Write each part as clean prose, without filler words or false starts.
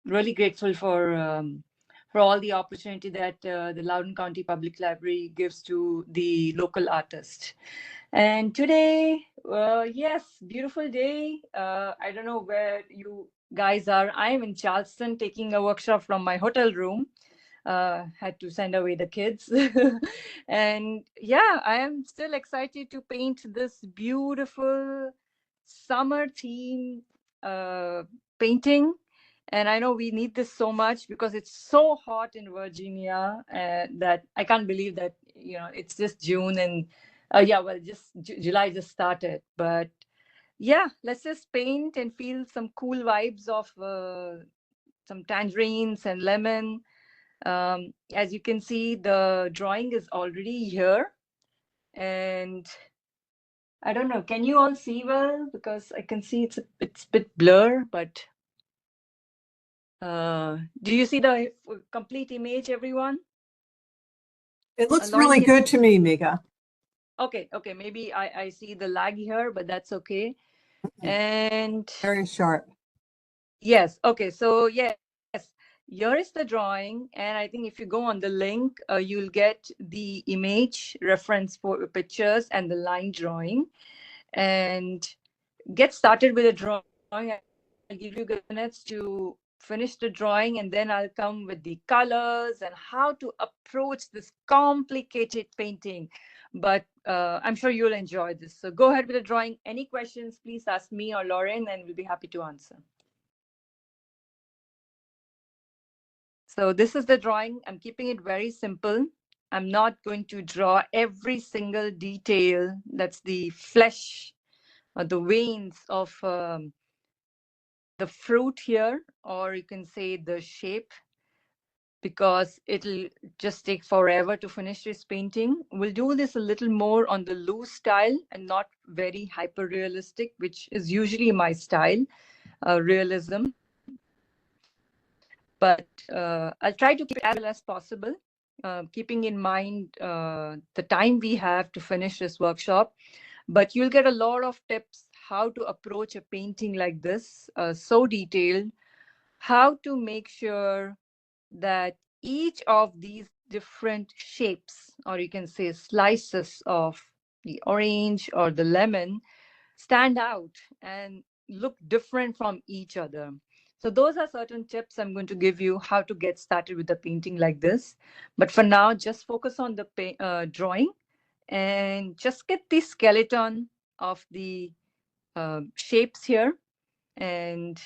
really grateful for all the opportunity that the Loudoun County Public Library gives to the local artist. And today, yes, beautiful day. I don't know where you guys are. I'm in Charleston taking a workshop from my hotel room. Had to send away the kids. And yeah, I am still excited to paint this beautiful summer theme painting. And I know we need this so much because it's so hot in Virginia that I can't believe that, it's just June and yeah, well, just July just started. But yeah, let's just paint and feel some cool vibes of some tangerines and lemon. As you can see, the drawing is already here. And I don't know, can you all see well? Because I can see it's a bit blur, but do you see the complete image, everyone? It looks Lauren, really good to me, Megha. Okay, maybe I see the lag here, but that's okay. And Very sharp. yes, okay, so yes, here is the drawing. And I think if you go on the link, you'll get the image reference for pictures and the line drawing. And get started with the drawing. I'll give you minutes to finish the drawing, and then I'll come with the colors and how to approach this complicated painting. But I'm sure you'll enjoy this. So go ahead with the drawing. Any questions, please ask me or Lauren, and we'll be happy to answer. So this is the drawing. I'm keeping it very simple. I'm not going to draw every single detail. That's the flesh or the veins of the fruit here, or you can say the shape, because it'll just take forever to finish this painting. We'll do this a little more on the loose style and not very hyper realistic, which is usually my style, realism. But I'll try to keep it as well as possible, keeping in mind the time we have to finish this workshop. But you'll get a lot of tips how to approach a painting like this, so detailed, how to make sure that each of these different shapes, or you can say slices of the orange or the lemon, stand out and look different from each other. So those are certain tips I'm going to give you how to get started with the painting like this. But for now, just focus on the drawing and just get the skeleton of the shapes here. And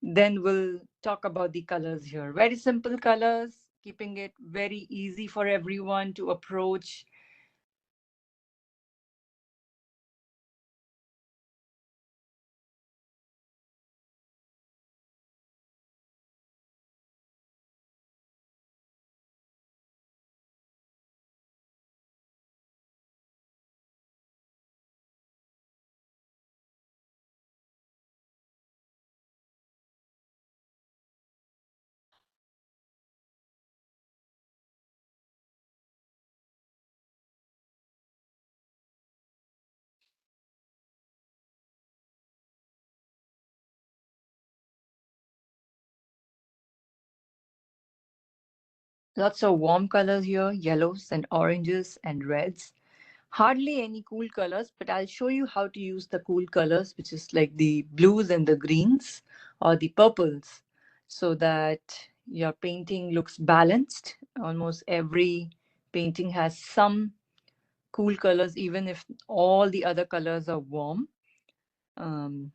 then we'll talk about the colors here. Very simple colors, keeping it very easy for everyone to approach. Lots of warm colors here, yellows and oranges and reds. Hardly any cool colors, but I'll show you how to use the cool colors, which is like the blues and the greens or the purples, so that your painting looks balanced. Almost every painting has some cool colors, even if all the other colors are warm. And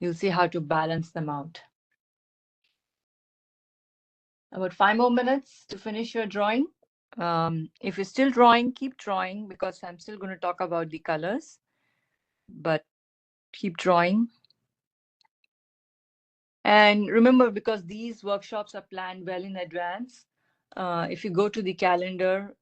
you'll see how to balance them out. About 5 more minutes to finish your drawing. If you're still drawing, keep drawing, because I'm still going to talk about the colors, but keep drawing. And remember, because these workshops are planned well in advance, if you go to the calendar,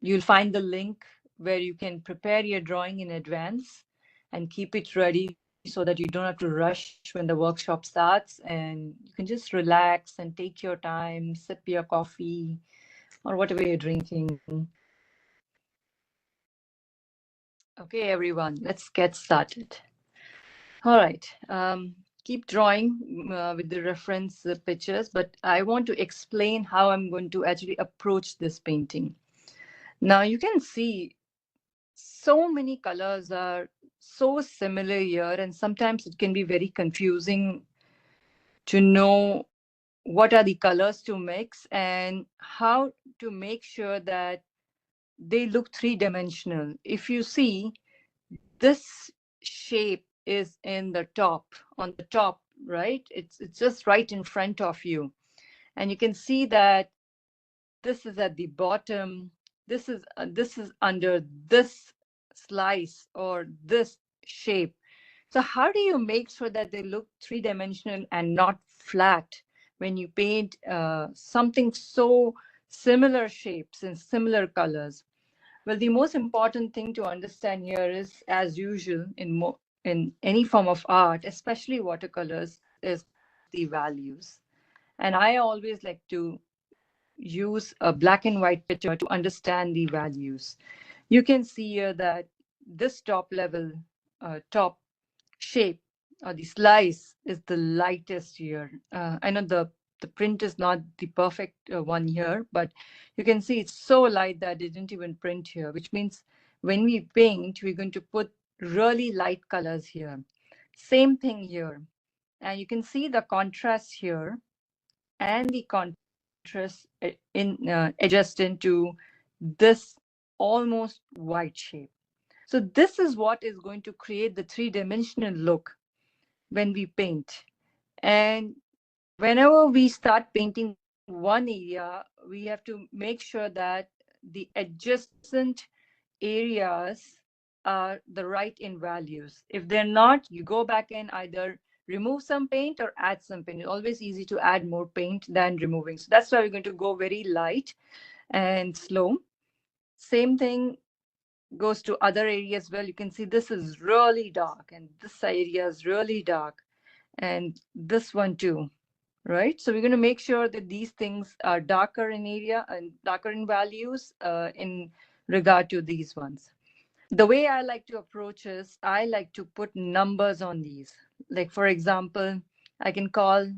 you'll find the link where you can prepare your drawing in advance and keep it ready so that you don't have to rush when the workshop starts, and you can just relax and take your time, sip your coffee or whatever you're drinking. Okay, everyone, let's get started. All right. Keep drawing with the reference pictures, but I want to explain how I'm going to actually approach this painting. Now, you can see so many colors are so similar here, and sometimes it can be very confusing to know what are the colors to mix and how to make sure that they look three-dimensional. If you see, this shape is in the top, on the top, right? It's just right in front of you. And you can see that this is at the bottom. This is under this slice or this shape. So how do you make sure that they look three-dimensional and not flat when you paint something so similar shapes and similar colors? Well, the most important thing to understand here is, as usual in any form of art, especially watercolors, is the values. And I always like to use a black and white picture to understand the values. You can see here that this top level, top shape or the slice is the lightest here. I know the print is not the perfect one here, but you can see it's so light that I didn't even print here, which means when we paint, we're going to put really light colors here. Same thing here. And you can see the contrast here and the contrast adjust into this almost white shape. So this is what is going to create the three-dimensional look when we paint. And whenever we start painting one area, we have to make sure that the adjacent areas are the right in values. If they're not, you go back and either remove some paint or add some paint. It's always easy to add more paint than removing. So that's why we're going to go very light and slow. Same thing goes to other areas. Well, you can see this is really dark and this area is really dark and this one too, right? So we're going to make sure that these things are darker in area and darker in values in regard to these ones. The way I like to approach is I like to put numbers on these. Like, for example, I can call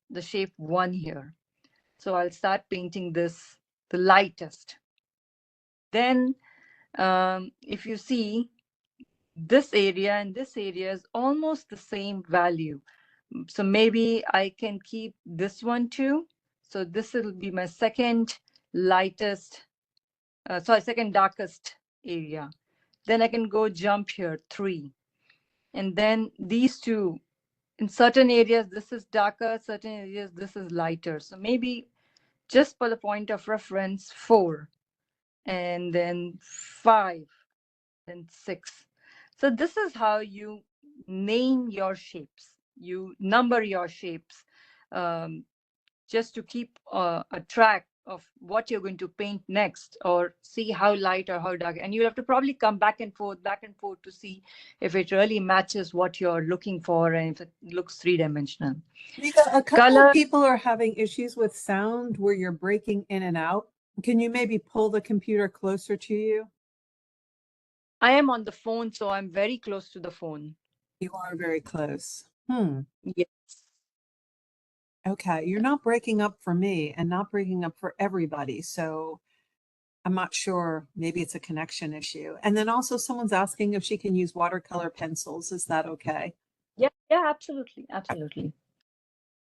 the shape 1 here. So I'll start painting this the lightest. Then if you see, this area and this area is almost the same value. So maybe I can keep this one too. So this will be my second lightest, second darkest area. Then I can go jump here, 3. And then these two, in certain areas, this is darker, certain areas, this is lighter. So maybe just for the point of reference, 4, and then 5, and 6. So this is how you name your shapes. You number your shapes um, just to keep a track of what you're going to paint next or see how light or how dark. And you'll have to probably come back and forth to see if it really matches what you're looking for and if it looks three-dimensional. Megha, a couple Color. of people are having issues with sound where you're breaking in and out. Can you maybe pull the computer closer to you? I am on the phone, so I'm very close to the phone. You are very close. Yes. Okay. You're not breaking up for me and not breaking up for everybody. So I'm not sure. Maybe it's a connection issue. And then also someone's asking if she can use watercolor pencils. Is that okay? Yeah, yeah, absolutely. Absolutely.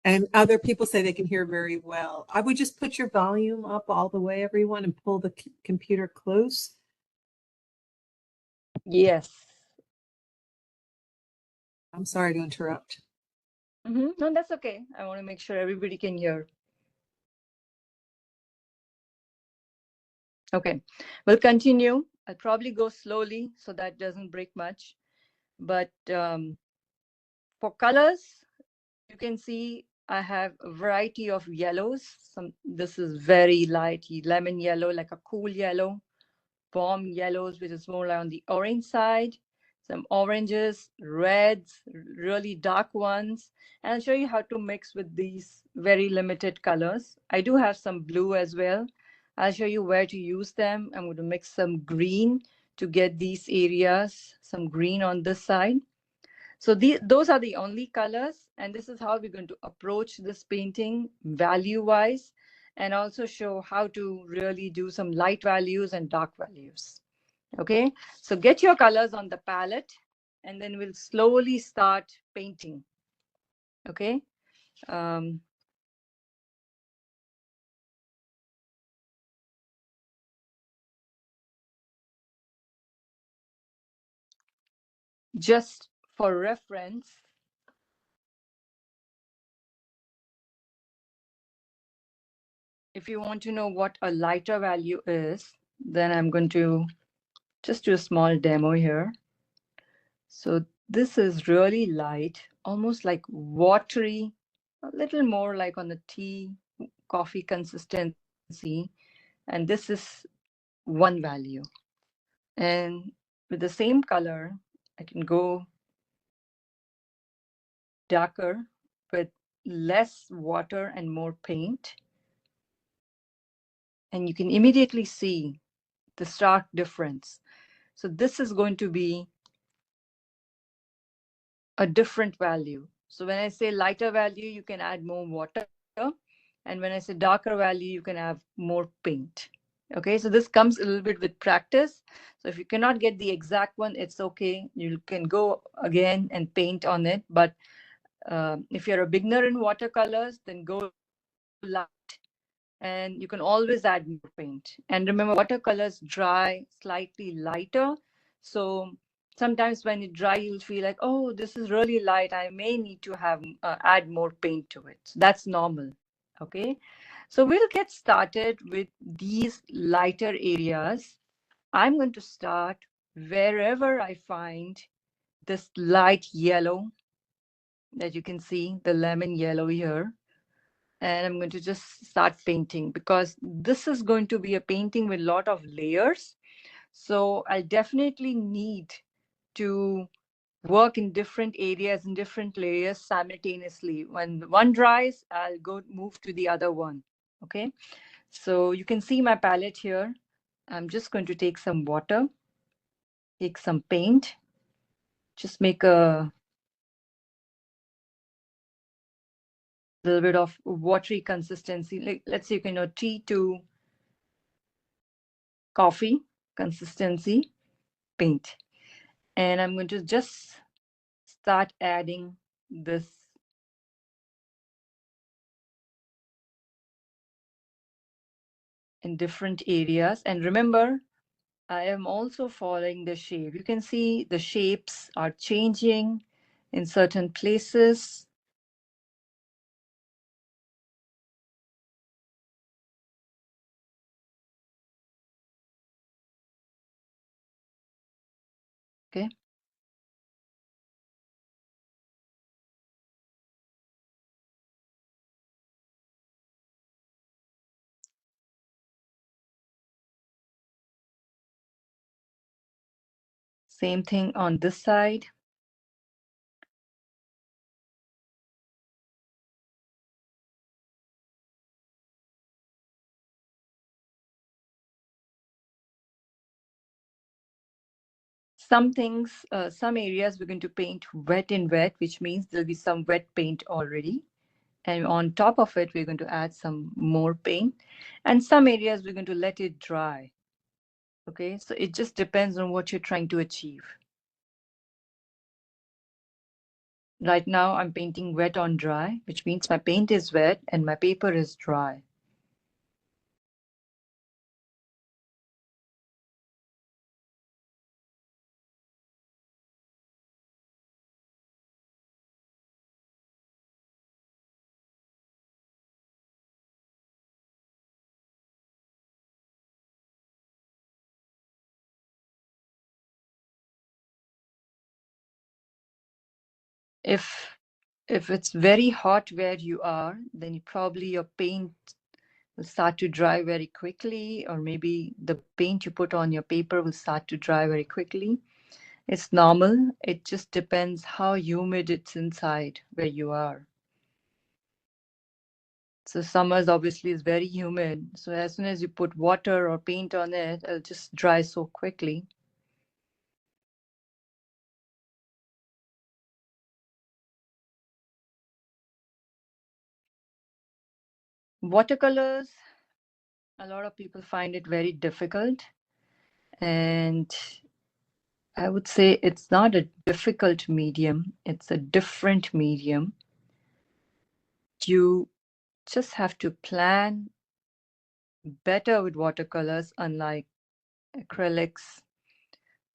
And other people say they can hear very well. I would just put your volume up all the way, everyone, and pull the computer close. Yes. I'm sorry to interrupt. No, that's okay. I want to make sure everybody can hear. Okay, we'll continue. I'll probably go slowly so that doesn't break much. But for colors, you can see I have a variety of yellows. This is very light lemon yellow, like a cool yellow. Warm yellows, which is more on the orange side, some oranges, reds, really dark ones. And I'll show you how to mix with these very limited colors. I do have some blue as well. I'll show you where to use them. I'm going to mix some green to get these areas, some green on this side. So those are the only colors, and this is how we're going to approach this painting value-wise, and also show how to really do some light values and dark values. Okay, so get your colors on the palette, and then we'll slowly start painting. Okay. Um, just for reference, if you want to know what a lighter value is, then I'm going to just do a small demo here. So this is really light, almost like watery, a little more like on the tea, coffee consistency. And this is one value. And with the same color, I can go darker with less water and more paint. And you can immediately see the stark difference. So this is going to be a different value. So when I say lighter value, you can add more water. And when I say darker value, you can have more paint. Okay, so this comes a little bit with practice. So if you cannot get the exact one, it's okay. You can go again and paint on it. But if you're a beginner in watercolors, then go light. And you can always add more paint. And remember, watercolors dry slightly lighter. So sometimes when it dry, you'll feel like, oh, this is really light. I may need to have add more paint to it. So that's normal. Okay. So we'll get started with these lighter areas. I'm going to start wherever I find this light yellow that you can see, the lemon yellow here. And I'm going to just start painting because this is going to be a painting with a lot of layers. So I'll definitely need to work in different areas and different layers simultaneously. When one dries, I'll go move to the other one. Okay. So you can see my palette here. I'm just going to take some water, take some paint, just make a little bit of watery consistency. Like, let's say, tea to coffee consistency paint. And I'm going to just start adding this in different areas. And remember, I am also following the shape. You can see the shapes are changing in certain places. Okay. Same thing on this side. Some things, some areas we're going to paint wet in wet, which means there'll be some wet paint already. And on top of it, we're going to add some more paint. And some areas we're going to let it dry. Okay, so it just depends on what you're trying to achieve. Right now, I'm painting wet on dry, which means my paint is wet and my paper is dry. If it's very hot where you are, then probably your paint will start to dry very quickly, or maybe the paint you put on your paper will start to dry very quickly. It's normal. It just depends how humid it's inside where you are. So summers obviously is very humid. So as soon as you put water or paint on it, it'll just dry so quickly. Watercolors, a lot of people find it very difficult. And I would say it's not a difficult medium, it's a different medium. You just have to plan better with watercolors, unlike acrylics,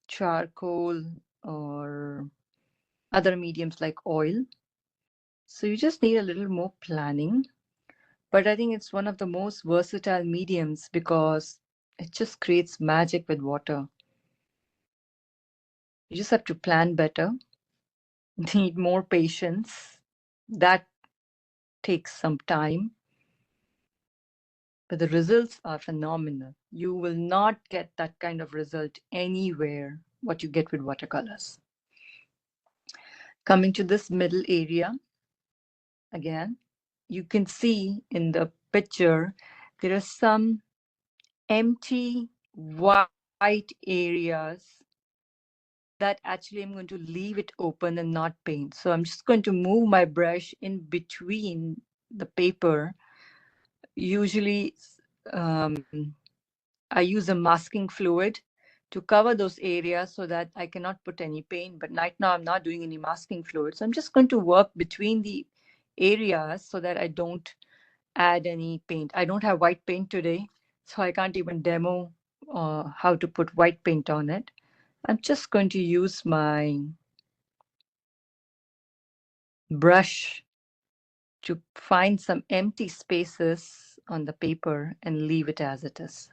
charcoal, or other mediums like oil. So you just need a little more planning. But I think it's one of the most versatile mediums because it just creates magic with water. You just have to plan better, need more patience. That takes some time, but the results are phenomenal. You will not get that kind of result anywhere, what you get with watercolors. Coming to this middle area, again, you can see in the picture, there are some empty white areas that actually I'm going to leave it open and not paint. So I'm just going to move my brush in between the paper. Usually, um, I use a masking fluid to cover those areas so that I cannot put any paint. But right now I'm not doing any masking fluid. So I'm just going to work between the areas so that I don't add any paint. I don't have white paint today, so I can't even demo how to put white paint on it. I'm just going to use my brush to find some empty spaces on the paper and leave it as it is.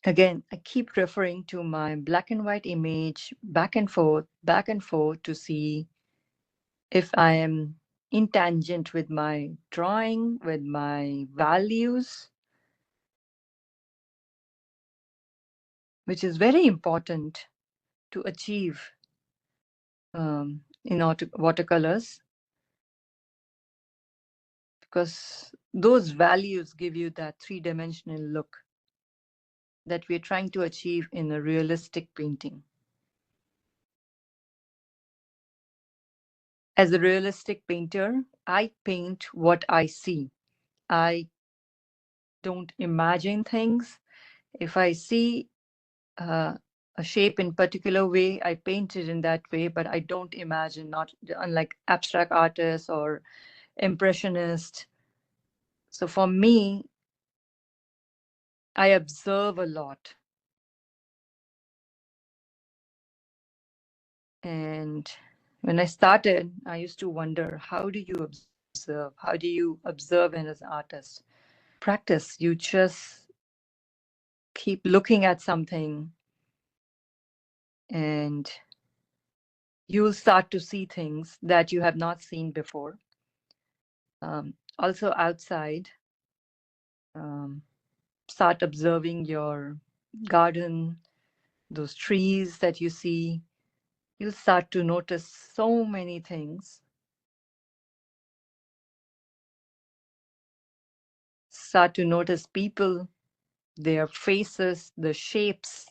Again, I keep referring to my black and white image back and forth to see if I am in tangent with my drawing, with my values, which is very important to achieve in watercolors, because those values give you that three-dimensional look that we're trying to achieve in a realistic painting. As a realistic painter, I paint what I see. I don't imagine things. If I see a shape in particular way, I paint it in that way, but I don't imagine, not unlike abstract artists or impressionists. So for me, I observe a lot. And when I started, I used to wonder, how do you observe? How do you observe as an artist? Practice. You just keep looking at something and you'll start to see things that you have not seen before. Also outside, um, start observing your garden, those trees that you see. You'll start to notice so many things. Start to notice people, their faces, the shapes,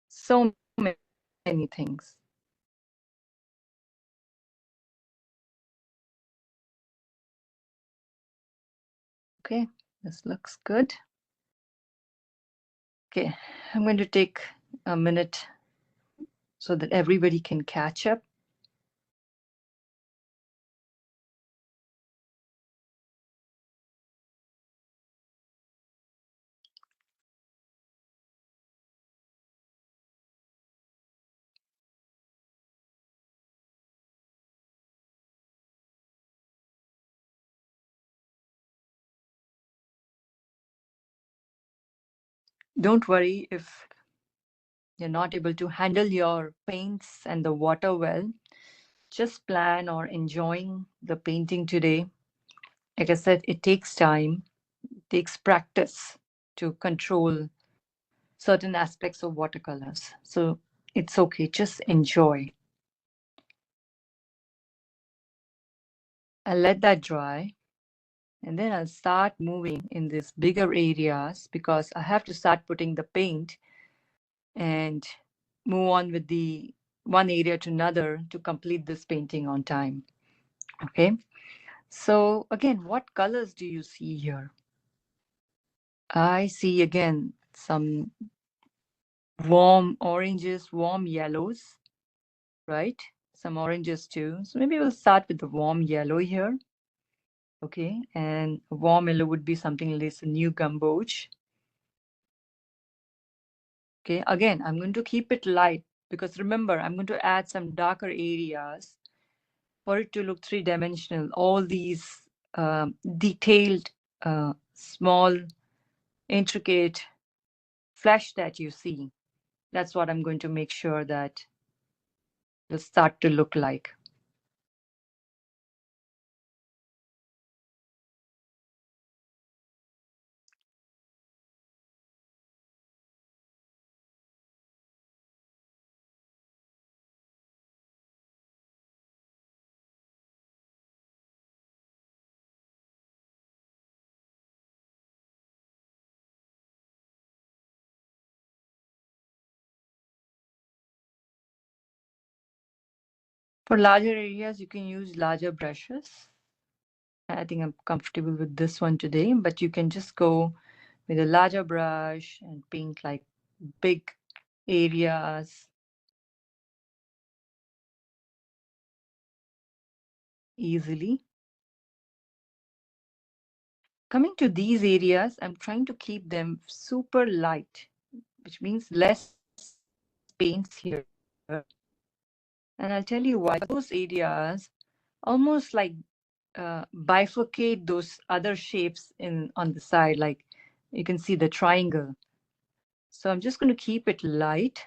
so many things. Okay, this looks good. Okay, I'm going to take a minute so that everybody can catch up. Don't worry if you're not able to handle your paints and the water well. Just plan or enjoying the painting today. Like I said, it takes time, it takes practice to control certain aspects of watercolors. So it's okay, just enjoy. I'll let that dry. And then I'll start moving in these bigger areas because I have to start putting the paint and move on with the one area to another to complete this painting on time. Okay. So again, what colors do you see here? I see again some warm oranges, warm yellows, right? Some oranges too. So maybe we'll start with the warm yellow here. Okay. And a warm yellow would be something like this, a new gamboge. Okay, again, I'm going to keep it light because remember, I'm going to add some darker areas for it to look three-dimensional. All these detailed, small, intricate flesh that you see, that's what I'm going to make sure that will start to look like. For larger areas, you can use larger brushes. I think I'm comfortable with this one today, but you can just go with a larger brush and paint like big areas easily. Coming to these areas, I'm trying to keep them super light, which means less paints here. And I'll tell you why. Those areas almost like bifurcate those other shapes on the side, like you can see the triangle. So I'm just going to keep it light.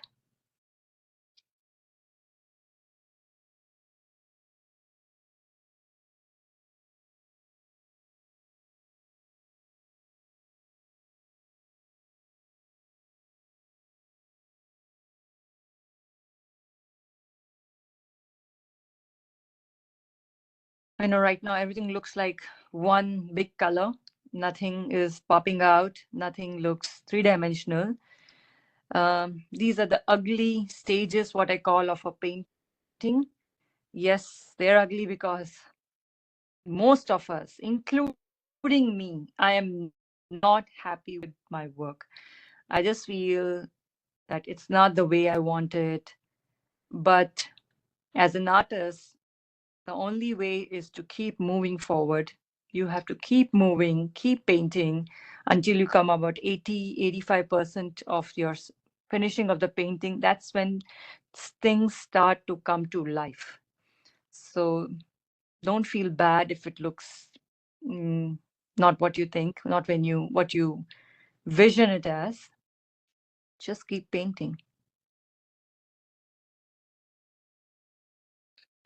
I know right now everything looks like one big color. Nothing is popping out. Nothing looks three-dimensional. These are the ugly stages, what I call, of a painting. Yes, they're ugly because most of us, including me, I am not happy with my work. I just feel that it's not the way I want it. But as an artist, the only way is to keep moving forward. You have to keep moving, keep painting until you come about 80, 85% of your finishing of the painting. That's when things start to come to life. So don't feel bad if it looks mm, not what you think, not what you vision it as. Just keep painting.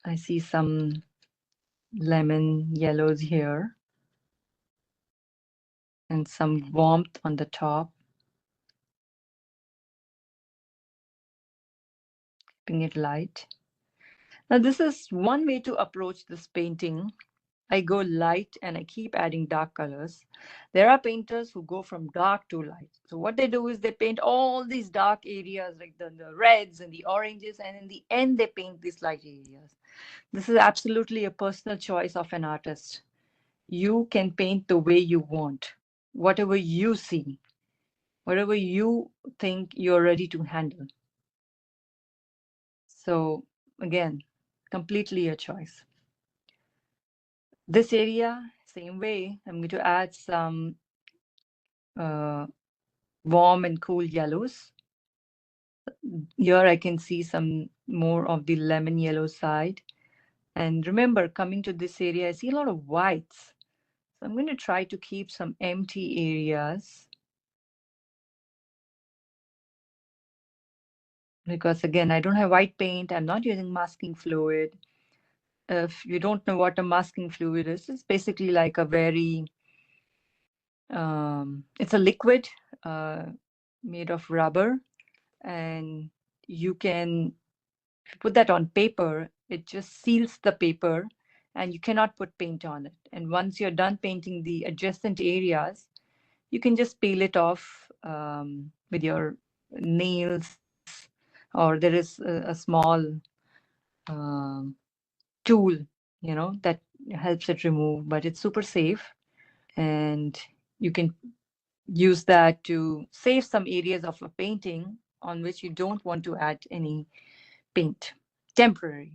I see some lemon yellows here and some warmth on the top, keeping it light. Now, this is one way to approach this painting. I go light and I keep adding dark colors. There are painters who go from dark to light. So what they do is they paint all these dark areas like the reds and the oranges, and in the end they paint these light areas. This is absolutely a personal choice of an artist. You can paint the way you want, whatever you see, whatever you think you're ready to handle. So again, completely a choice. This area, same way, I'm going to add some uh, warm and cool yellows. Here I can see some more of the lemon yellow side. And remember, coming to this area, I see a lot of whites. So I'm going to try to keep some empty areas. Because again, I don't have white paint. I'm not using masking fluid. If you don't know what a masking fluid is, it's basically like a very, it's a liquid. made of rubber, and you can put that on paper. It just seals the paper, and you cannot put paint on it. And once you're done painting the adjacent areas, you can just peel it off with your nails, or there is a small um, tool, that helps it remove, but it's super safe. And you can use that to save some areas of a painting on which you don't want to add any paint. Temporary.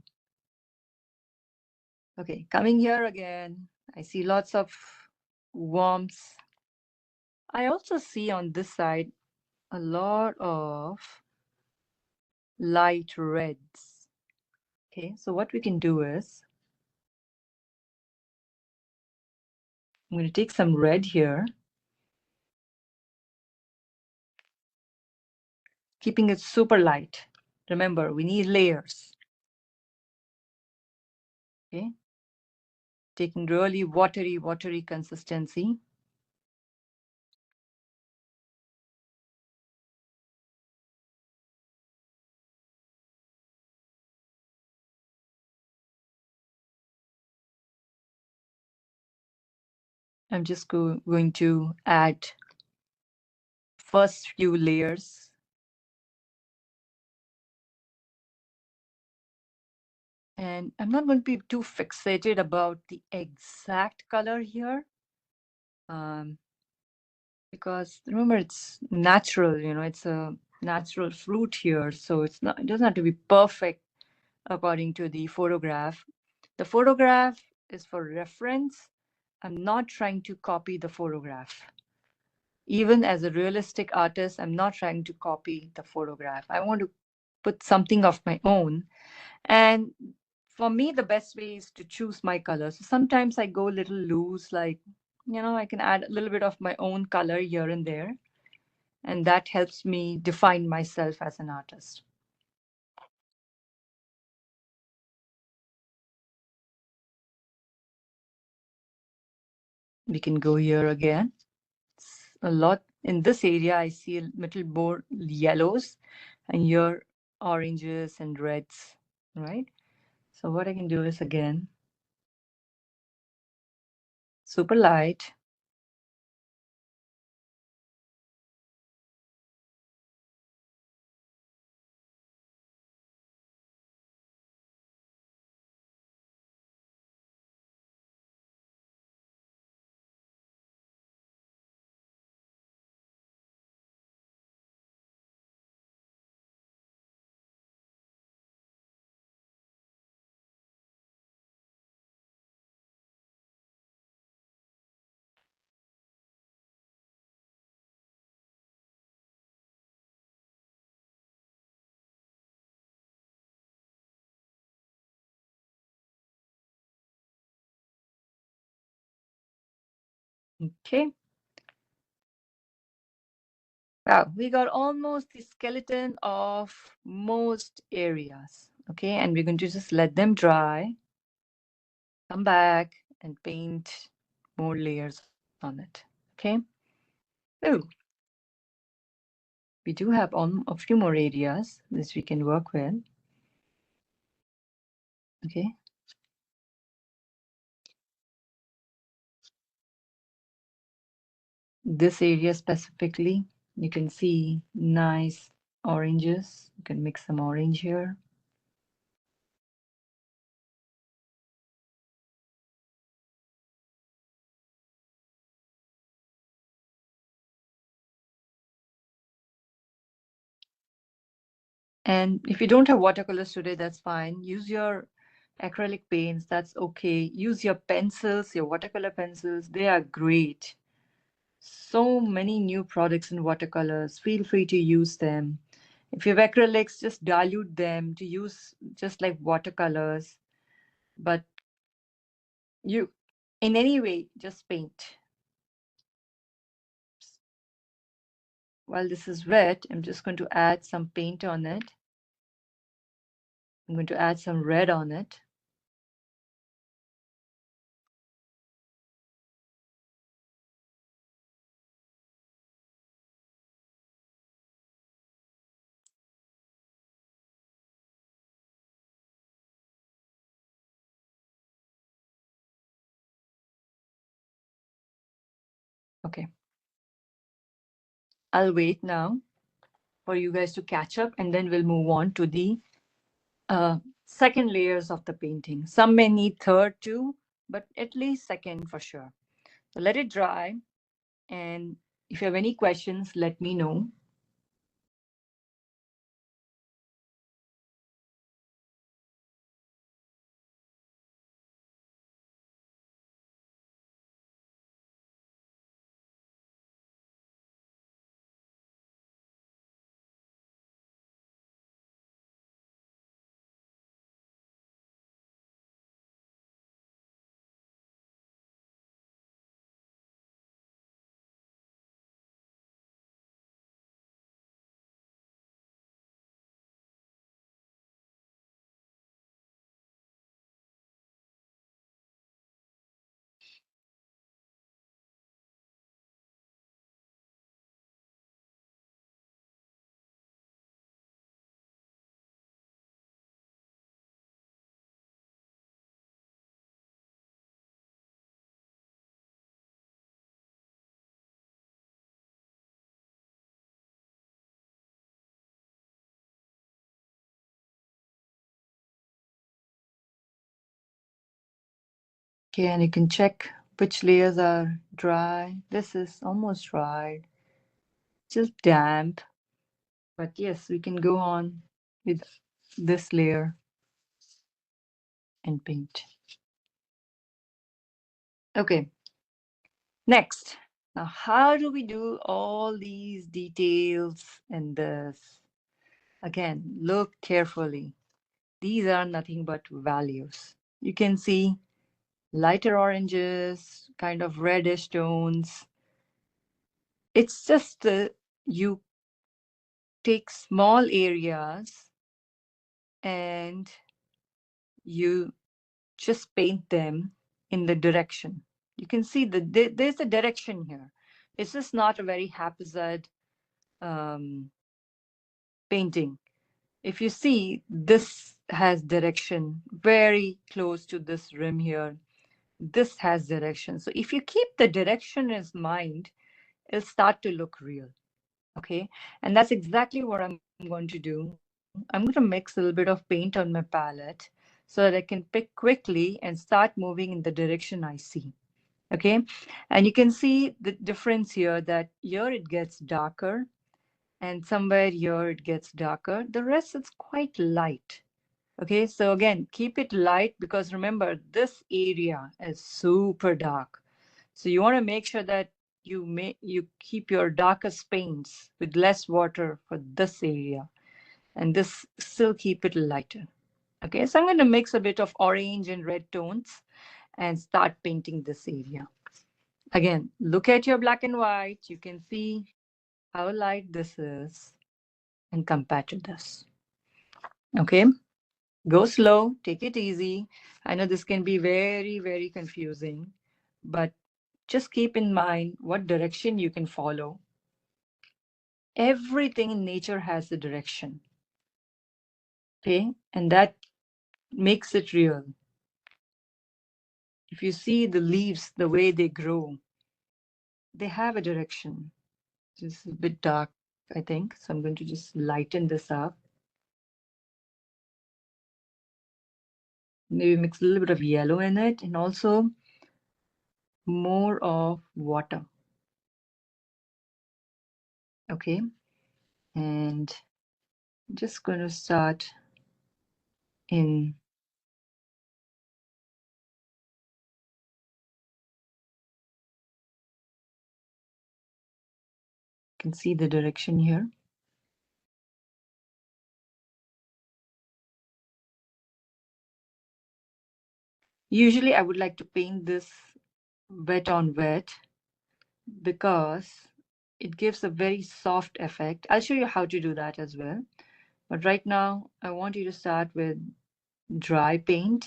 Okay, coming here again, I see lots of worms. I also see on this side a lot of light reds. Okay, so what we can do is, I'm going to take some red here, keeping it super light. Remember, we need layers. Okay, taking really watery consistency. I'm just going to add first few layers. And I'm not going to be too fixated about the exact color here, um, because remember, it's natural, it's a natural fruit here. So it doesn't have to be perfect according to the photograph. The photograph is for reference. I'm not trying to copy the photograph. Even as a realistic artist, I'm not trying to copy the photograph. I want to put something of my own. And for me, the best way is to choose my colors. So sometimes I go a little loose, like, I can add a little bit of my own color here and there. And that helps me define myself as an artist. We can go here again. It's a lot in this area. I see a little more yellows, and here oranges and reds, right? So what I can do is, again, super light. Okay. Wow, we got almost the skeleton of most areas. Okay, and we're going to just let them dry, come back and paint more layers on it. Okay. Oh, we do have a few more areas that we can work with. Okay. This area specifically, you can see nice oranges. You can mix some orange here. And if you don't have watercolors today, that's fine. Use your acrylic paints, that's okay. Use your pencils, your watercolor pencils, they are great. So many new products in watercolors. Feel free to use them. If you have acrylics, just dilute them to use just like watercolors. But you, in any way, just paint. While this is wet, I'm just going to add some paint on it. I'm going to add some red on it. Okay. I'll wait now for you guys to catch up, and then we'll move on to the second layers of the painting. Some may need third too, but at least second for sure. So let it dry, and if you have any questions, let me know. Okay, and you can check which layers are dry. This is almost dried, just damp. But yes, we can go on with this layer and paint. Okay, next. Now, how do we do all these details and this? Again, look carefully. These are nothing but values. You can see lighter oranges, kind of reddish tones. It's just you take small areas and you just paint them in the direction. You can see that there's a direction here. It's just not a very haphazard um, painting. If you see, this has direction very close to this rim here. This has direction. So if you keep the direction in mind, it'll start to look real. Okay. And that's exactly what I'm going to do. I'm going to mix a little bit of paint on my palette so that I can pick quickly and start moving in the direction I see. Okay. And you can see the difference here that here it gets darker and somewhere here it gets darker. The rest is quite light. Okay, so again, keep it light because remember, this area is super dark. So you want to make sure that you keep your darkest paints with less water for this area, and this still keep it lighter. Okay, so I'm going to mix a bit of orange and red tones and start painting this area. Again, look at your black and white. You can see how light this is and compare to this. Okay. Go slow, take it easy. I know this can be very, very confusing, but just keep in mind what direction you can follow. Everything in nature has a direction, okay? And that makes it real. If you see the leaves, the way they grow, they have a direction. This is a bit dark, I think. So I'm going to just lighten this up. Maybe mix a little bit of yellow in it and also more of water. Okay. And I'm just going to start in can see the direction here. Usually I would like to paint this wet on wet because it gives a very soft effect. I'll show you how to do that as well. But right now I want you to start with dry paint.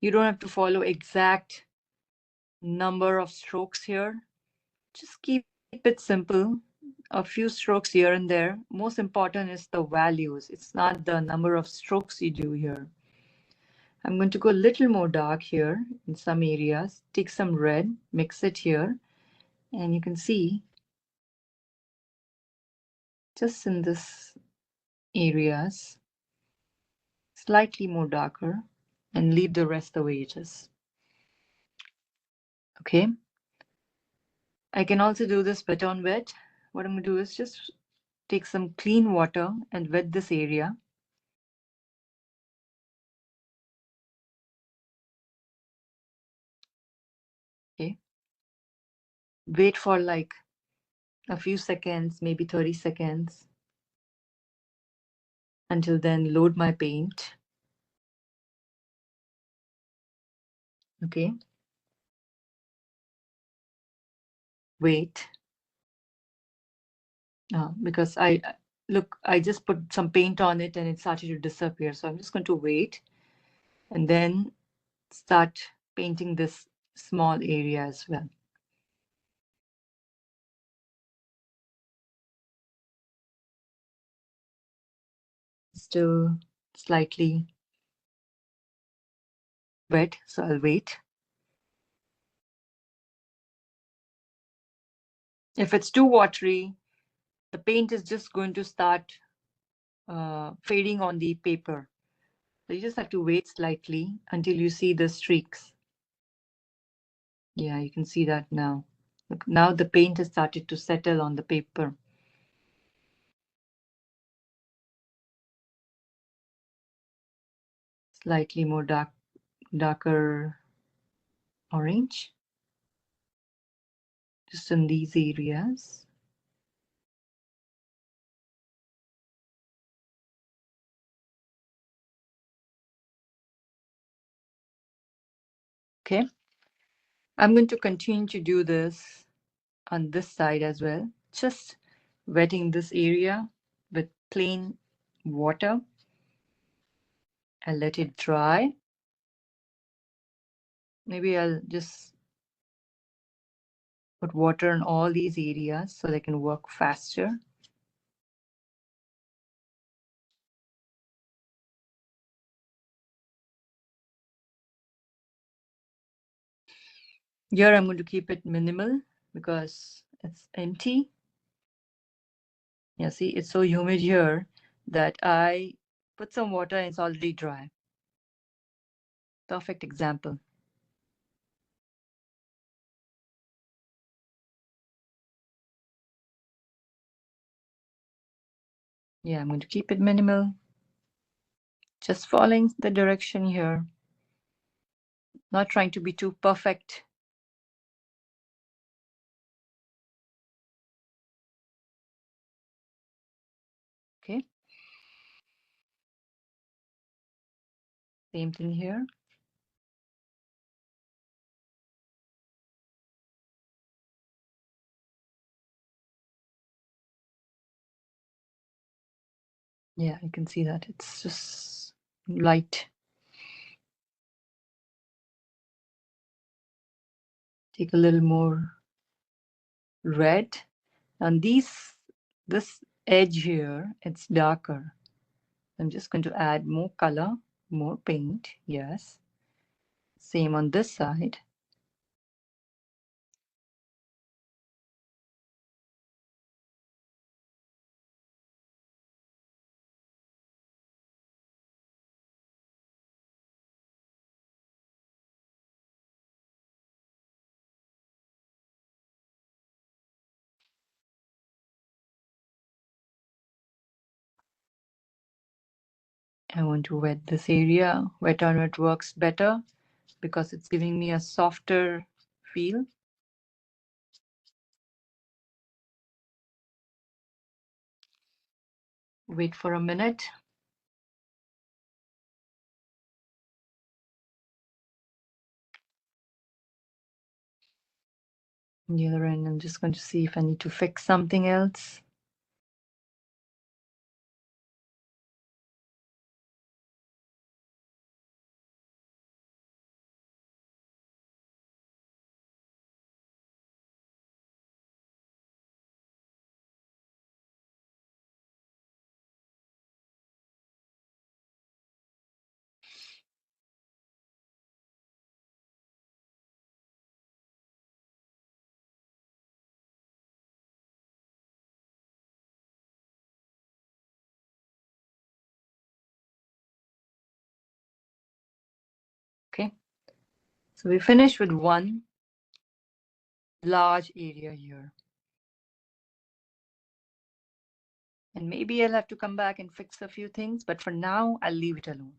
You don't have to follow exact number of strokes here. Just keep it simple. A few strokes here and there. Most important is the values. It's not the number of strokes you do here. I'm going to go a little more dark here in some areas. Take some red, mix it here, and you can see just in this areas, slightly more darker, and leave the rest the way it is. Okay. I can also do this wet on wet. What I'm going to do is just take some clean water and wet this area. Okay. Wait for like a few seconds, maybe 30 seconds. Until then, load my paint. Okay. Wait. Because look, I just put some paint on it and it started to disappear. So I'm just going to wait and then start painting this small area as well. Still slightly wet, so I'll wait. If it's too watery, the paint is just going to start fading on the paper. So you just have to wait slightly until you see the streaks. Yeah, you can see that now. Look, now the paint has started to settle on the paper. Slightly more darker orange. Just in these areas. Okay. I'm going to continue to do this on this side as well. Just wetting this area with plain water. I'll let it dry. Maybe I'll just put water in all these areas so they can work faster. Here I'm going to keep it minimal because it's empty. Yeah, see, it's so humid here that I put some water and it's already dry. Perfect example. Yeah, I'm going to keep it minimal. Just following the direction here. Not trying to be too perfect. Okay. Same thing here. Yeah, you can see that it's just light. Take a little more red. And this edge here, it's darker. I'm just going to add more color, more paint. Yes. Same on this side. I want to wet this area. Wet on wet works better because it's giving me a softer feel. Wait for a minute. On the other end, I'm just going to see if I need to fix something else. So we finish with one large area here. And maybe I'll have to come back and fix a few things, but for now, I'll leave it alone.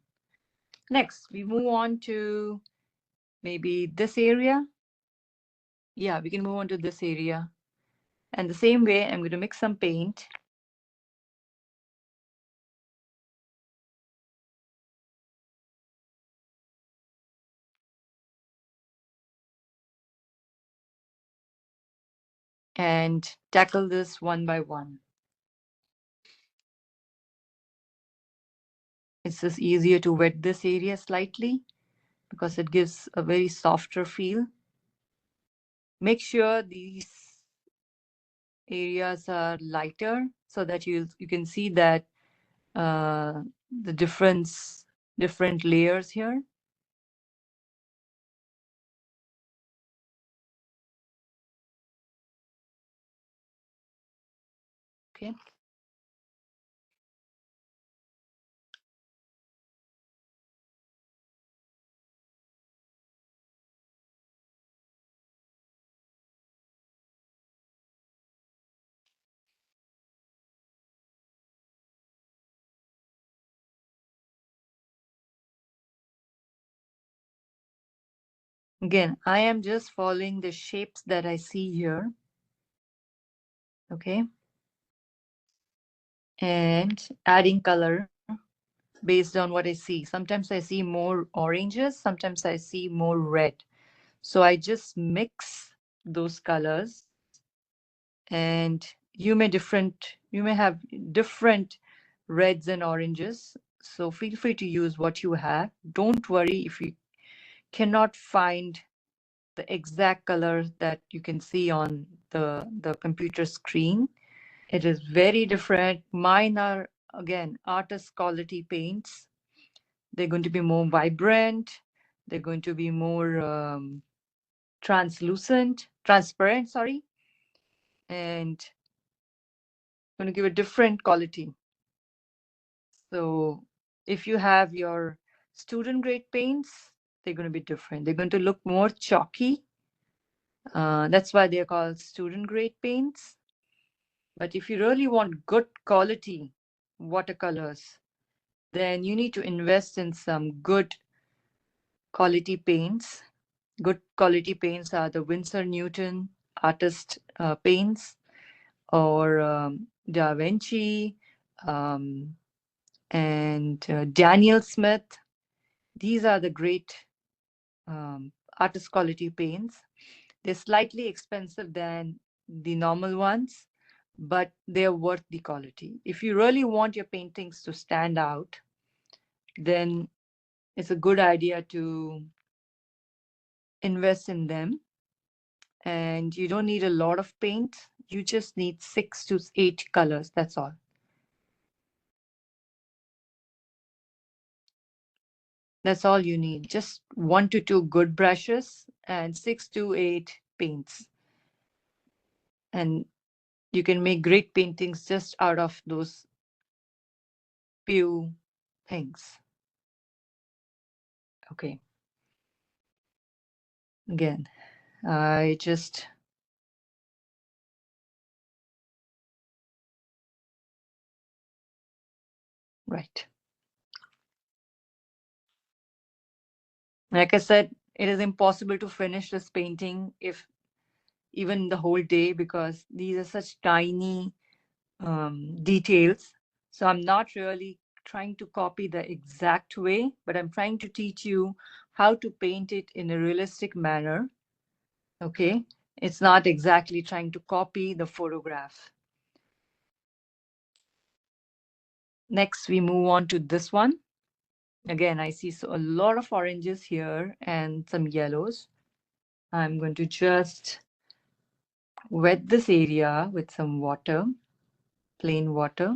Next, we move on to maybe this area. Yeah, we can move on to this area. And the same way, I'm going to mix some paint. And tackle this one by one. It's just easier to wet this area slightly because it gives a very softer feel. Make sure these areas are lighter so that you can see that the different layers here. Okay. Again, I am just following the shapes that I see here. Okay. And adding color based on what I see. Sometimes I see more oranges, sometimes I see more red. So I just mix those colors, and you may have different reds and oranges. So feel free to use what you have. Don't worry if you cannot find the exact color that you can see on the computer screen. It is very different. Mine are, again, artist quality paints. They're going to be more vibrant. They're going to be more transparent, sorry, and going to give a different quality. So if you have your student grade paints, they're going to be different. They're going to look more chalky. That's why they're called student grade paints. But if you really want good quality watercolors, then you need to invest in some good quality paints. Good quality paints are the Winsor Newton artist paints, or Da Vinci, um, and Daniel Smith. These are the great artist quality paints. They're slightly expensive than the normal ones, but they're worth the quality. If you really want your paintings to stand out, then it's a good idea to invest in them. And you don't need a lot of paint. You just need 6 to 8 colors. That's all. That's all you need. Just 1 to 2 good brushes and 6 to 8 paints. And you can make great paintings just out of those few things. Okay. Again, I just right. Like I said, it is impossible to finish this painting if even the whole day, because these are such tiny details. So I'm not really trying to copy the exact way, but I'm trying to teach you how to paint it in a realistic manner. Okay. It's not exactly trying to copy the photograph. Next, we move on to this one. Again, I see a lot of oranges here and some yellows. I'm going to just wet this area with some water, plain water.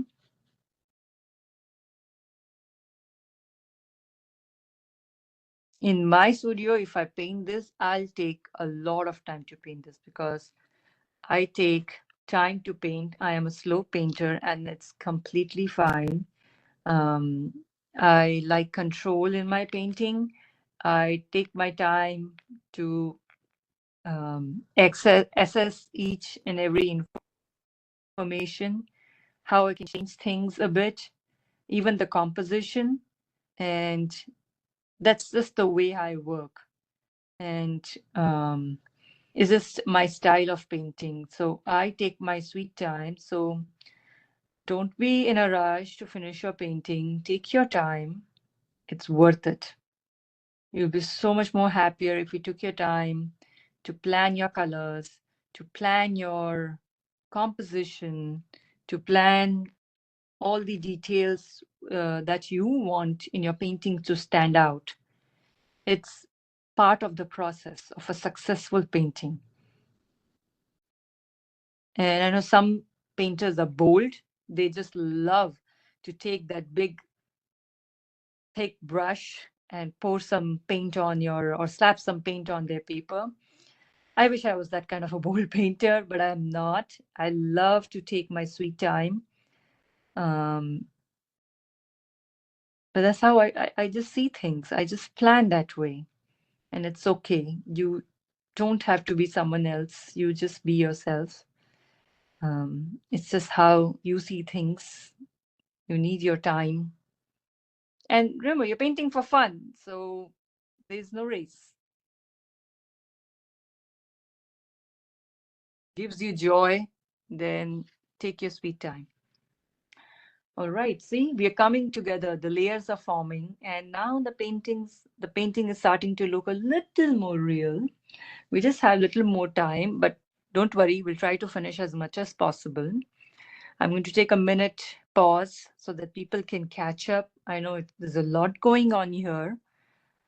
In my studio, if I paint this, I'll take a lot of time to paint this because I take time to paint. I am a slow painter and it's completely fine. I like control in my painting. I take my time to assess each and every information, how I can change things a bit, even the composition. And that's just the way I work. And it's just my style of painting. So I take my sweet time. So don't be in a rush to finish your painting. Take your time. It's worth it. You'll be so much more happier if you took your time to plan your colors, to plan your composition, to plan all the details that you want in your painting to stand out. It's part of the process of a successful painting. And I know some painters are bold. They just love to take that big, thick brush and pour some paint on your, or slap some paint on their paper. I wish I was that kind of a bold painter, but I'm not. I love to take my sweet time. Um, but that's how I just see things. I just plan that way. And it's okay. You don't have to be someone else. You just be yourself. It's just how you see things. You need your time. And remember, you're painting for fun. So there's no race. Gives you joy, then take your sweet time. All right, see, we are coming together. The layers are forming, and now the painting is starting to look a little more real. We just have a little more time, but don't worry, we'll try to finish as much as possible. I'm going to take a minute pause so that people can catch up. I know there's a lot going on here.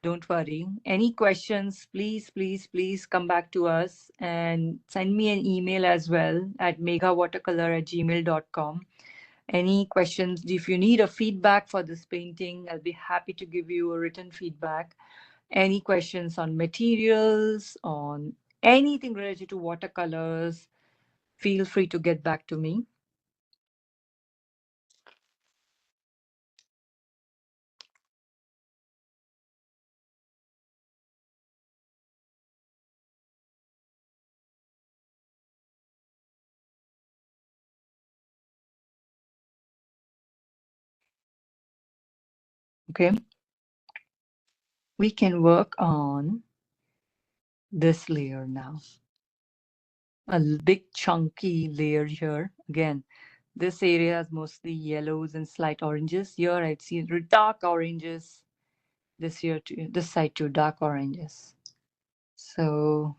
Don't worry. Any questions, please, please, please come back to us and send me an email as well at meghawatercolor@gmail.com. Any questions? If you need a feedback for this painting, I'll be happy to give you a written feedback. Any questions on materials, on anything related to watercolors, feel free to get back to me. Okay, we can work on this layer now. A big chunky layer here. Again, this area is mostly yellows and slight oranges. Here I've seen dark oranges. This here too, this side too, dark oranges. So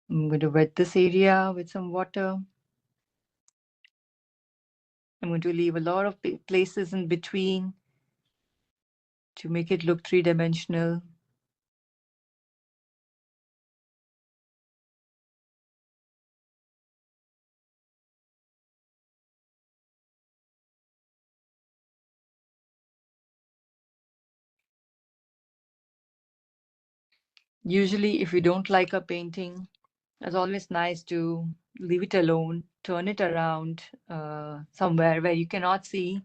I'm going to wet this area with some water. I'm going to leave a lot of places in between to make it look three-dimensional. Usually, if you don't like a painting, it's always nice to leave it alone, turn it around somewhere where you cannot see.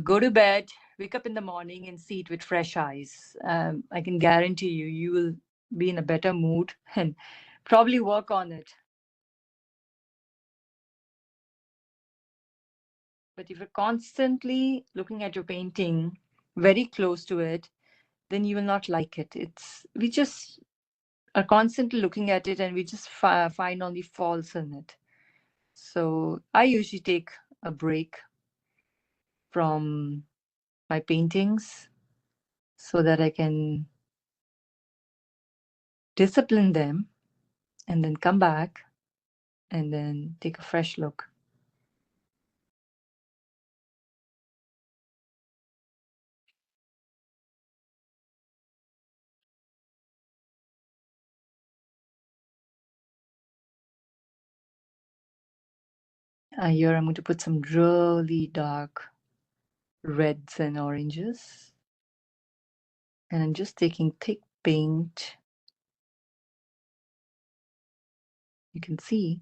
Go to bed, wake up in the morning and see it with fresh eyes. I can guarantee you, you will be in a better mood and probably work on it. But if you're constantly looking at your painting very close to it, then you will not like it. We just are constantly looking at it and we just find only faults in it. So I usually take a break from my paintings so that I can discipline them and then come back and then take a fresh look. Here I'm going to put some really dark reds and oranges. And I'm just taking thick paint. You can see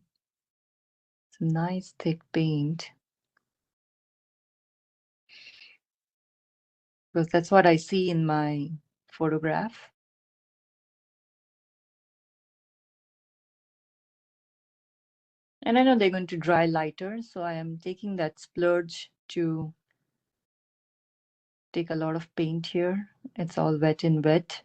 some nice thick paint. Because that's what I see in my photograph. And I know they're going to dry lighter, so I am taking that splurge to take a lot of paint here. It's all wet in wet.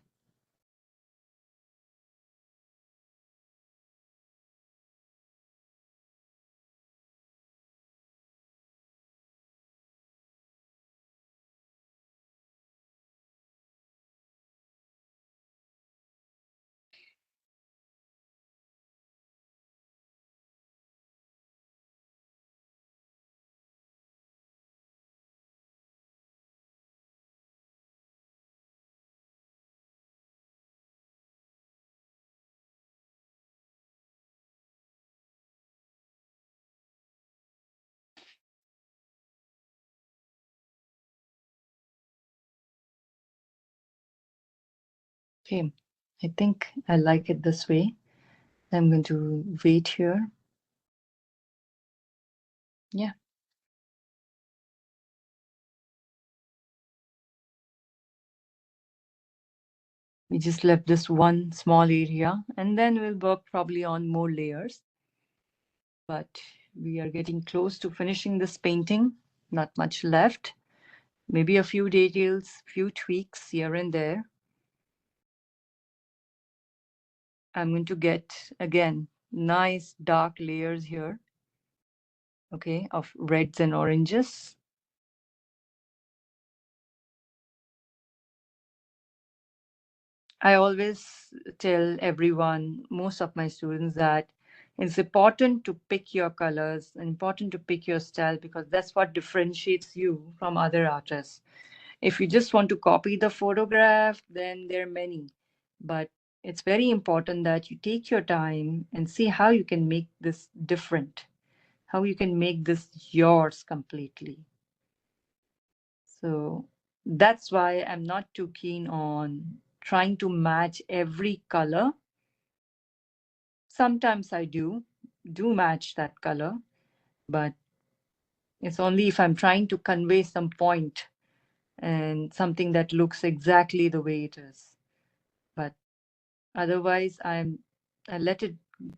Okay, I think I like it this way. I'm going to wait here. Yeah. We just left this one small area and then we'll work probably on more layers. But we are getting close to finishing this painting. Not much left. Maybe a few details, few tweaks here and there. I'm going to get, again, nice dark layers here, okay, of reds and oranges. I always tell everyone, most of my students, that it's important to pick your colors, important to pick your style, because that's what differentiates you from other artists. If you just want to copy the photograph, then there are many. But it's very important that you take your time and see how you can make this different, how you can make this yours completely. So that's why I'm not too keen on trying to match every color. Sometimes I do match that color, but it's only if I'm trying to convey some point and something that looks exactly the way it is. But otherwise, I let it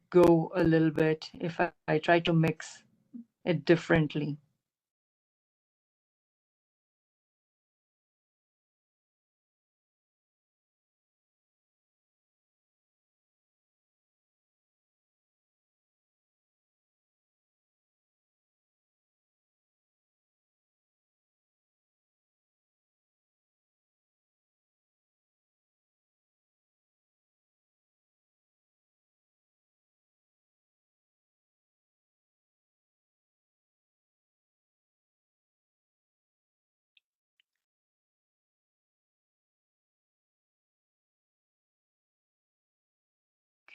go a little bit if I try to mix it differently.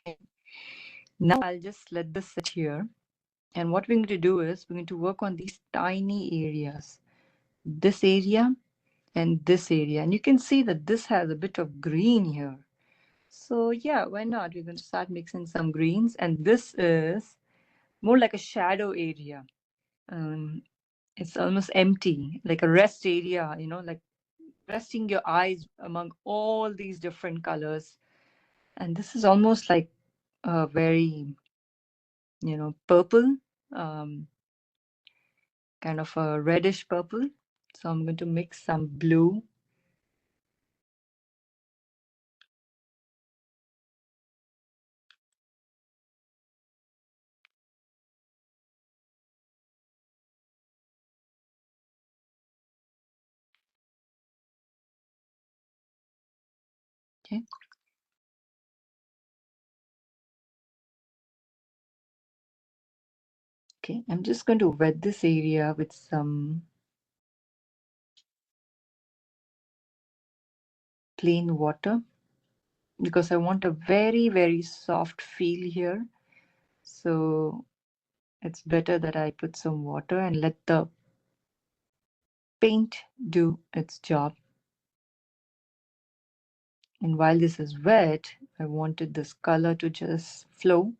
Okay. Now I'll just let this sit here. And what we're going to do is we're going to work on these tiny areas, this area and this area. And you can see that this has a bit of green here. So yeah, why not? We're going to start mixing some greens. And this is more like a shadow area. It's almost empty, like a rest area, like resting your eyes among all these different colors. And this is almost like a very, purple, um, kind of a reddish purple. So I'm going to mix some blue. Okay. Okay, I'm just going to wet this area with some plain water because I want a very, very soft feel here. So it's better that I put some water and let the paint do its job. And while this is wet, I wanted this color to just flow.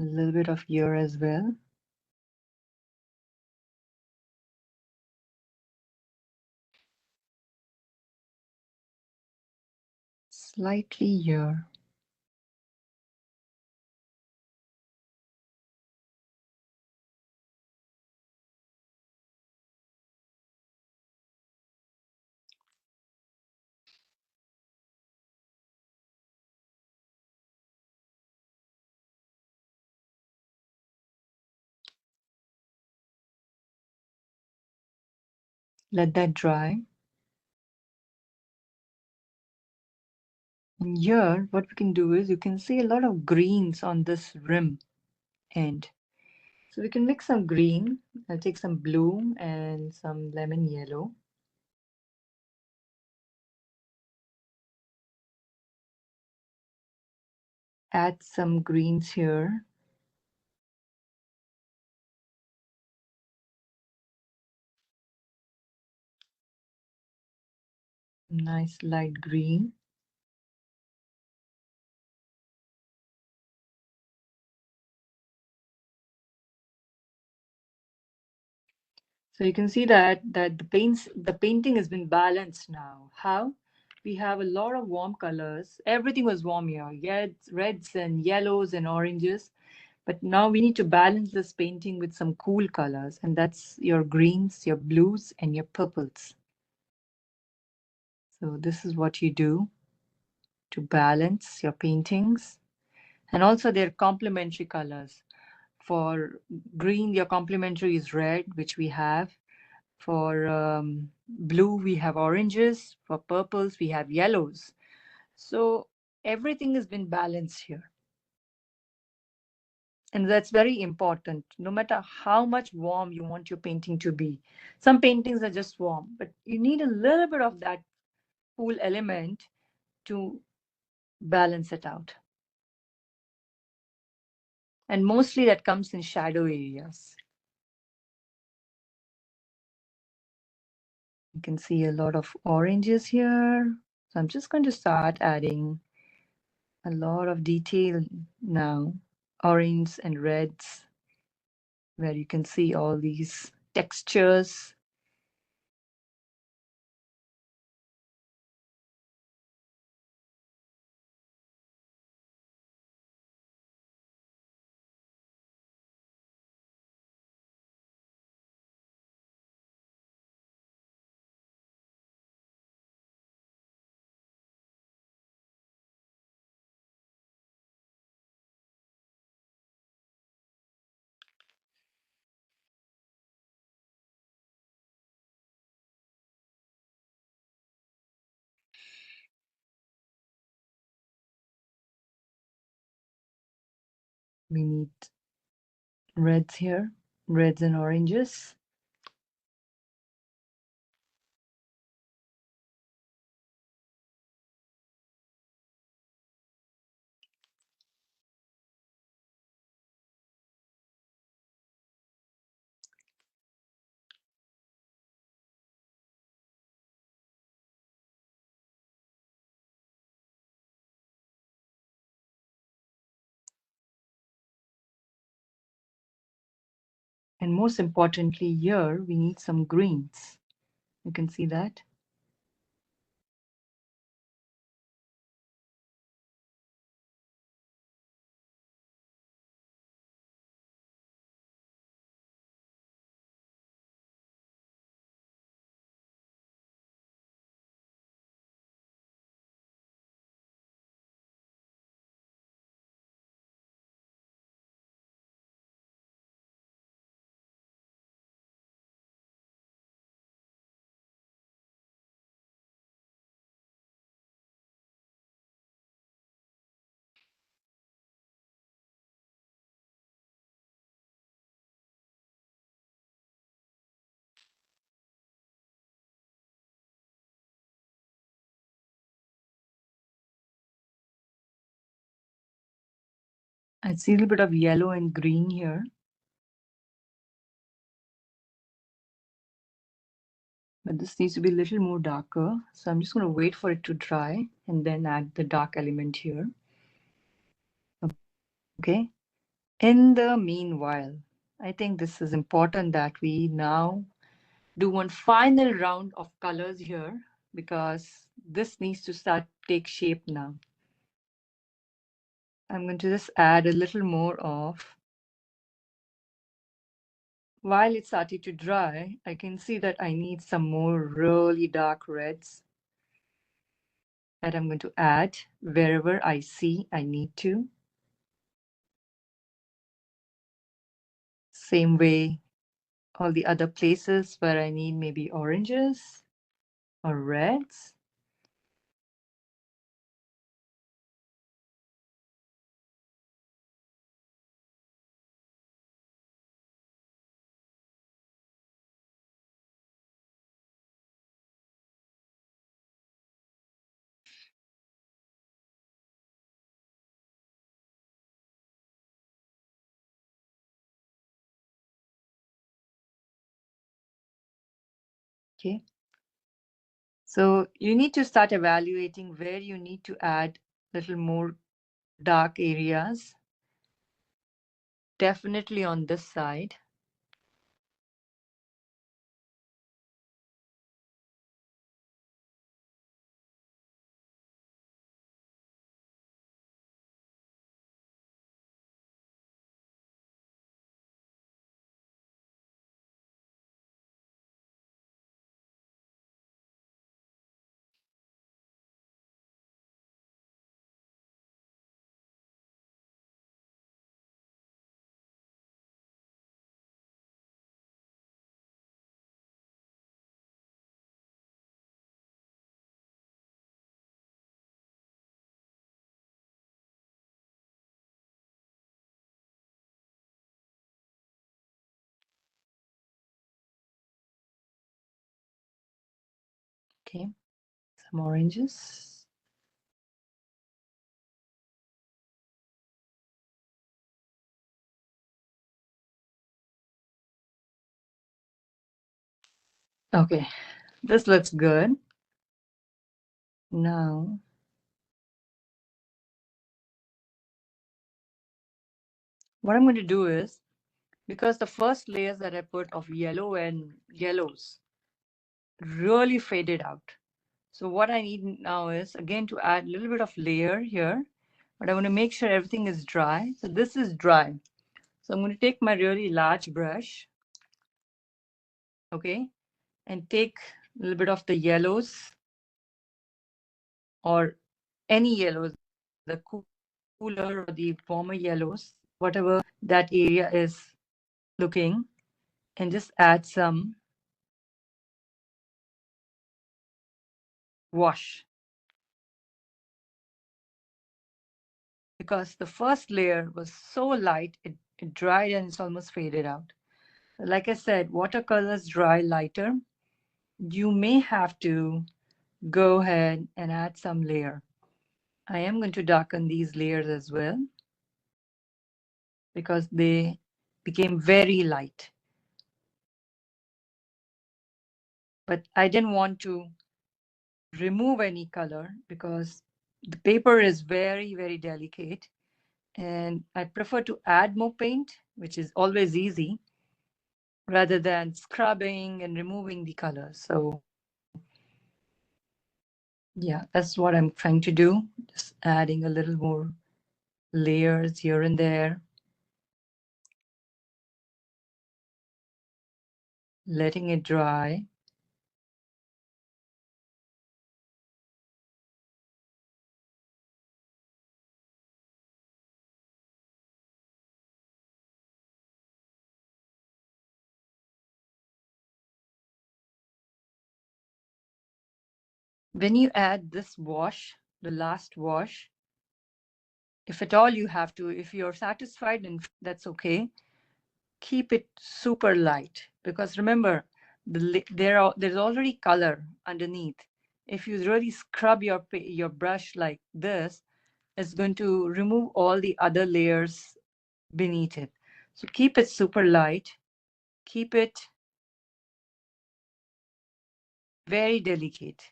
A little bit of here as well. Slightly here. Let that dry. And here, what we can do is you can see a lot of greens on this rim end. So we can mix some green. I'll take some blue and some lemon yellow. Add some greens here. Nice light green. So you can see that the painting has been balanced now. How? We have a lot of warm colors. Everything was warm here. Reds and yellows and oranges. But now we need to balance this painting with some cool colors, and that's your greens, your blues, and your purples. So this is what you do to balance your paintings. And also they're complementary colors. For green, your complementary is red, which we have. For blue, we have oranges. For purples, we have yellows. So everything has been balanced here. And that's very important, no matter how much warm you want your painting to be. Some paintings are just warm, but you need a little bit of that cool element to balance it out. And mostly that comes in shadow areas. You can see a lot of oranges here. So I'm just going to start adding a lot of detail now, orange and reds, where you can see all these textures. We need reds here, reds and oranges. And most importantly here, we need some greens. You can see that. I see a little bit of yellow and green here. But this needs to be a little more darker. So I'm just going to wait for it to dry and then add the dark element here. Okay. In the meanwhile, I think this is important that we now do one final round of colors here because this needs to start take shape now. I'm going to just add a little more of, while it started to dry, I can see that I need some more really dark reds that I'm going to add wherever I see I need to. Same way, all the other places where I need maybe oranges or reds. Okay. So you need to start evaluating where you need to add a little more dark areas. Definitely on this side. Okay, some oranges. Okay, this looks good. Now, what I'm going to do is, because the first layers that I put of yellow and yellows really faded out. So what I need now is, again, to add a little bit of layer here, but I want to make sure everything is dry. So this is dry. So I'm going to take my really large brush, okay, and take a little bit of the yellows or any yellows, the cooler or the warmer yellows, whatever that area is looking, and just add some wash. Because the first layer was so light, it dried and it's almost faded out. Like I said, watercolors dry lighter. You may have to go ahead and add some layer. I am going to darken these layers as well because they became very light. But I didn't want to remove any color because the paper is very, very delicate. And I prefer to add more paint, which is always easy, rather than scrubbing and removing the colors. So yeah, that's what I'm trying to do. Just adding a little more layers here and there, letting it dry. When you add this wash, the last wash, if at all you have to, if you're satisfied, and that's okay, keep it super light because remember, there's already color underneath. If you really scrub your brush like this, it's going to remove all the other layers beneath it. So keep it super light. Keep it very delicate.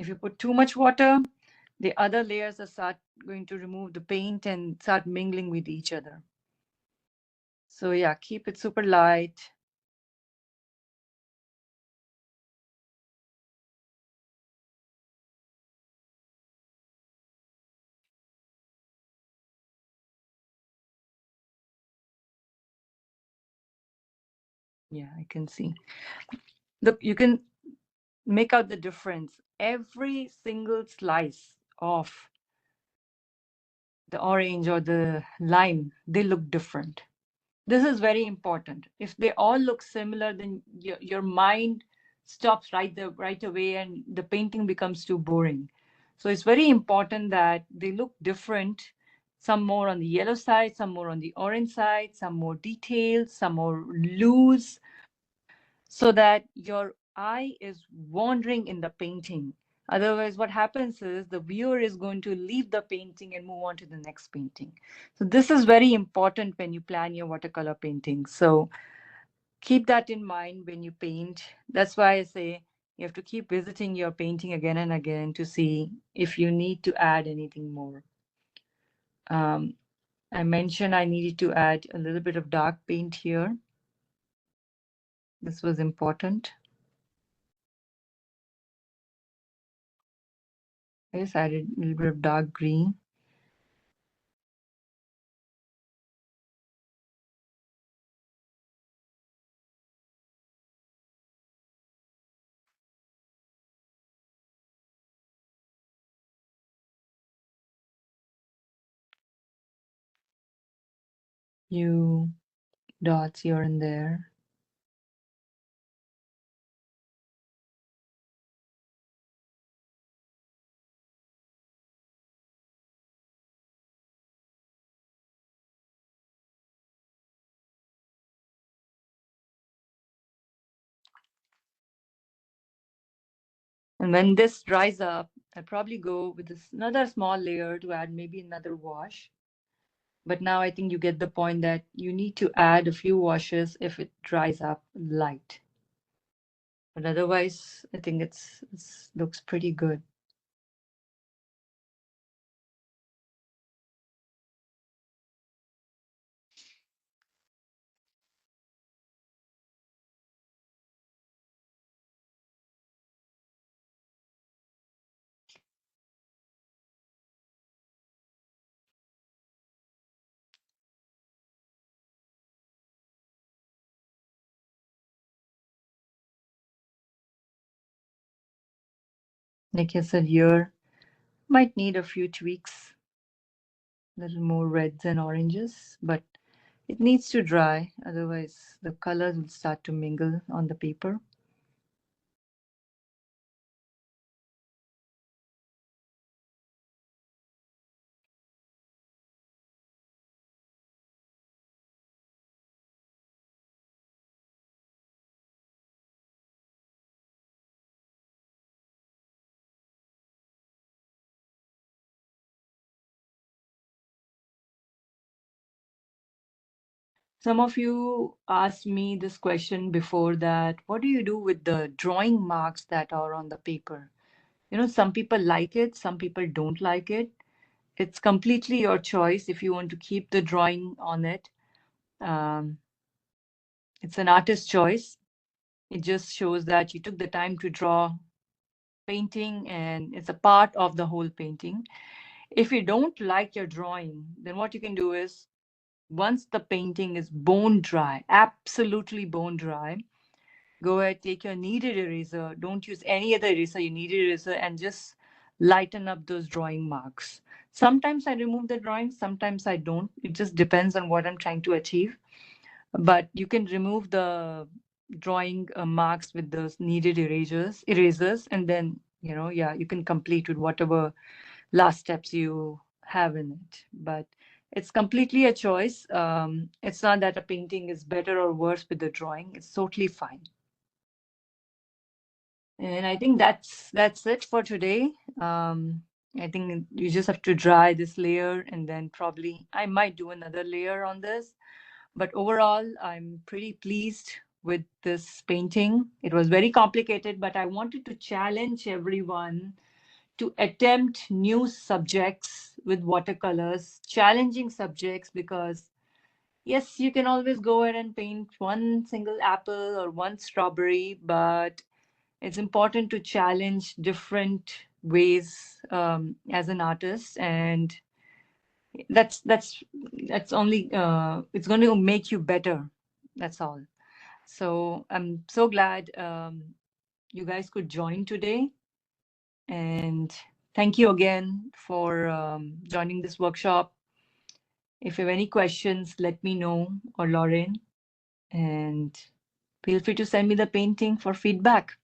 If you put too much water, the other layers are start going to remove the paint and start mingling with each other. So yeah, keep it super light. Yeah, I can see. Look, you can make out the difference. Every single slice of the orange or the lime, they look different. This is very important. If they all look similar, then your mind stops right away and the painting becomes too boring. So it's very important that they look different. Some more on the yellow side, some more on the orange side, some more detailed, some more loose, so that your eye is wandering in the painting. Otherwise, what happens is the viewer is going to leave the painting and move on to the next painting. So this is very important when you plan your watercolor painting. So keep that in mind when you paint. That's why I say you have to keep visiting your painting again and again to see if you need to add anything more. Um, I mentioned I needed to add a little bit of dark paint here. This was important. I just added a little bit of dark green. Few dots here and there. And when this dries up, I'll probably go with this another small layer to add maybe another wash. But now I think you get the point that you need to add a few washes if it dries up light. But otherwise, I think it's looks pretty good. Like I said, here might need a few tweaks, a little more reds and oranges, but it needs to dry. Otherwise, the colors will start to mingle on the paper. Some of you asked me this question before that, what do you do with the drawing marks that are on the paper? You know, some people like it, some people don't like it. It's completely your choice if you want to keep the drawing on it. Um, it's an artist's choice. It just shows that you took the time to draw painting and it's a part of the whole painting. If you don't like your drawing, then what you can do is once the painting is bone dry, absolutely bone dry, go ahead, take your kneaded eraser. Don't use any other eraser, your kneaded eraser, and just lighten up those drawing marks. Sometimes I remove the drawing, sometimes I don't. It just depends on what I'm trying to achieve. But you can remove the drawing marks with those kneaded erasers, and then yeah, you can complete with whatever last steps you have in it. But it's completely a choice. It's not that a painting is better or worse with the drawing. It's totally fine. And I think that's it for today. I think you just have to dry this layer and then probably I might do another layer on this. But overall, I'm pretty pleased with this painting. It was very complicated, but I wanted to challenge everyone to attempt new subjects with watercolors, challenging subjects, because yes, you can always go ahead and paint one single apple or one strawberry, but it's important to challenge different ways as an artist, and that's that's only it's going to make you better. That's all. So I'm so glad you guys could join today, and thank you again for joining this workshop. If you have any questions, let me know, or Lauren, and feel free to send me the painting for feedback.